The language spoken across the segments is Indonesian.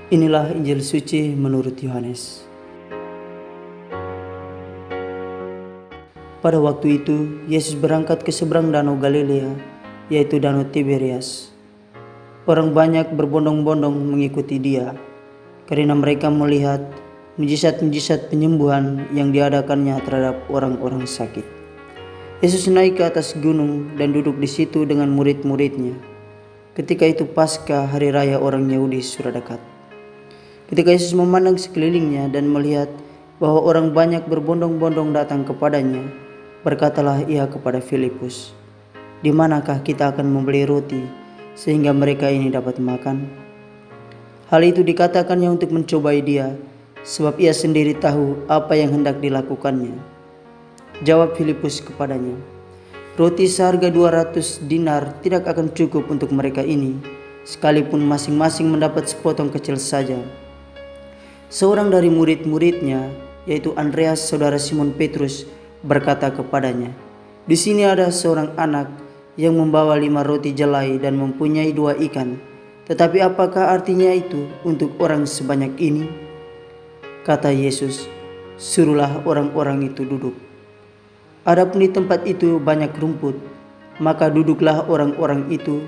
Inilah Injil suci menurut Yohanes. Pada waktu itu, Yesus berangkat ke seberang danau Galilea, yaitu danau Tiberias. Orang banyak berbondong-bondong mengikuti dia, karena mereka melihat mujizat-mujizat penyembuhan yang diadakannya terhadap orang-orang sakit. Yesus naik ke atas gunung dan duduk di situ dengan murid-muridnya. Ketika itu Paskah, hari raya orang Yahudi, sudah dekat. Ketika Yesus memandang sekelilingnya dan melihat bahwa orang banyak berbondong-bondong datang kepadanya, berkatalah ia kepada Filipus, "Di manakah kita akan membeli roti sehingga mereka ini dapat makan?" Hal itu dikatakannya untuk mencobai dia, sebab ia sendiri tahu apa yang hendak dilakukannya. Jawab Filipus kepadanya, "Roti seharga 200 dinar tidak akan cukup untuk mereka ini, sekalipun masing-masing mendapat sepotong kecil saja." Seorang dari murid-muridnya, yaitu Andreas saudara Simon Petrus, berkata kepadanya, "Di sini ada seorang anak yang membawa 5 roti jelai dan mempunyai 2 ikan. Tetapi apakah artinya itu untuk orang sebanyak ini?" Kata Yesus, "Suruhlah orang-orang itu duduk." Adapun di tempat itu banyak rumput, maka duduklah orang-orang itu,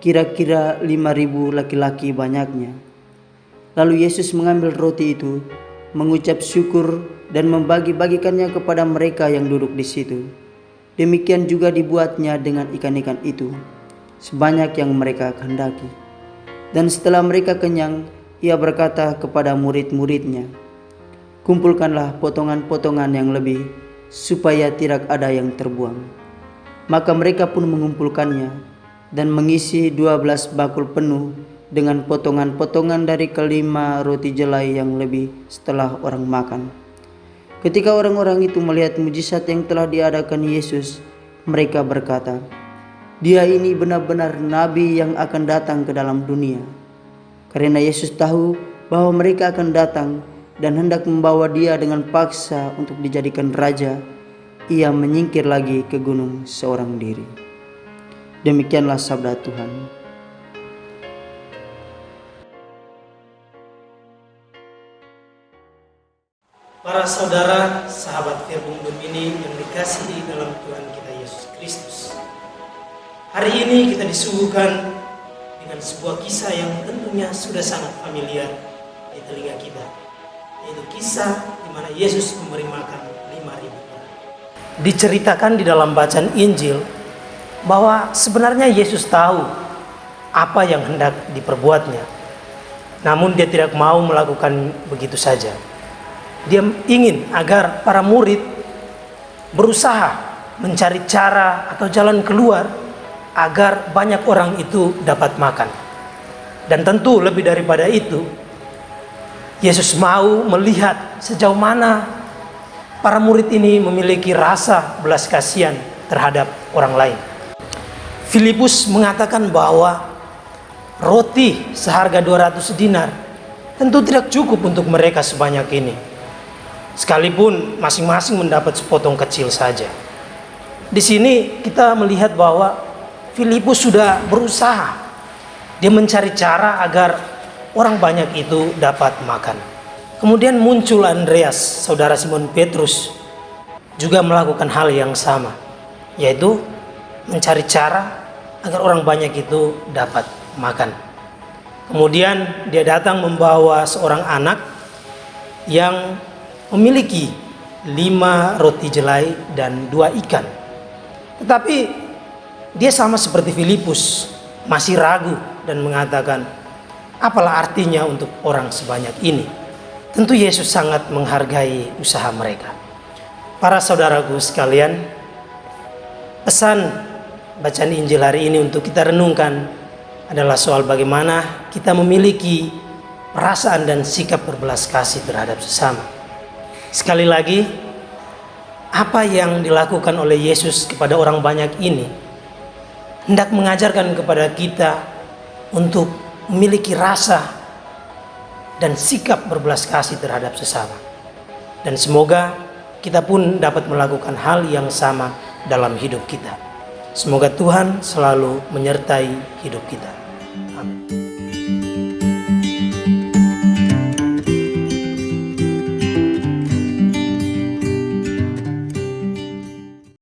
kira-kira 5.000 laki-laki banyaknya. Lalu Yesus mengambil roti itu, mengucap syukur dan membagi-bagikannya kepada mereka yang duduk di situ. Demikian juga dibuatnya dengan ikan-ikan itu, sebanyak yang mereka kehendaki. Dan setelah mereka kenyang, ia berkata kepada murid-muridnya, "Kumpulkanlah potongan-potongan yang lebih, supaya tidak ada yang terbuang." Maka mereka pun mengumpulkannya dan mengisi 12 bakul penuh dengan potongan-potongan dari kelima roti jelai yang lebih setelah orang makan. Ketika orang-orang itu melihat mujizat yang telah diadakan Yesus, mereka berkata, "Dia ini benar-benar nabi yang akan datang ke dalam dunia." Karena Yesus tahu bahwa mereka akan datang dan hendak membawa dia dengan paksa untuk dijadikan raja, ia menyingkir lagi ke gunung seorang diri. Demikianlah sabda Tuhan. Para saudara, sahabat Verbum Domini yang dikasihi dalam Tuhan kita Yesus Kristus. Hari ini kita disuguhkan dengan sebuah kisah yang tentunya sudah sangat familiar di telinga kita, yaitu kisah di mana Yesus memberi makan 5.000 orang. Diceritakan di dalam bacaan Injil bahwa sebenarnya Yesus tahu apa yang hendak diperbuatnya, namun dia tidak mau melakukan begitu saja. Dia ingin agar para murid berusaha mencari cara atau jalan keluar agar banyak orang itu dapat makan. Dan tentu lebih daripada itu, Yesus mau melihat sejauh mana para murid ini memiliki rasa belas kasihan terhadap orang lain. Filipus mengatakan bahwa roti seharga 200 dinar tentu tidak cukup untuk mereka sebanyak ini, sekalipun masing-masing mendapat sepotong kecil saja. Di sini kita melihat bahwa Filipus sudah berusaha. Dia mencari cara agar orang banyak itu dapat makan. Kemudian muncul Andreas, saudara Simon Petrus, juga melakukan hal yang sama, yaitu mencari cara agar orang banyak itu dapat makan. Kemudian dia datang membawa seorang anak yang memiliki 5 roti jelai dan 2 ikan. Tetapi dia sama seperti Filipus, masih ragu dan mengatakan, "Apalah artinya untuk orang sebanyak ini?" Tentu Yesus sangat menghargai usaha mereka. Para saudaraku sekalian, pesan bacaan Injil hari ini untuk kita renungkan adalah soal bagaimana kita memiliki perasaan dan sikap berbelas kasih terhadap sesama. Sekali lagi, apa yang dilakukan oleh Yesus kepada orang banyak ini hendak mengajarkan kepada kita untuk memiliki rasa dan sikap berbelas kasih terhadap sesama. Dan semoga kita pun dapat melakukan hal yang sama dalam hidup kita. Semoga Tuhan selalu menyertai hidup kita. Amin.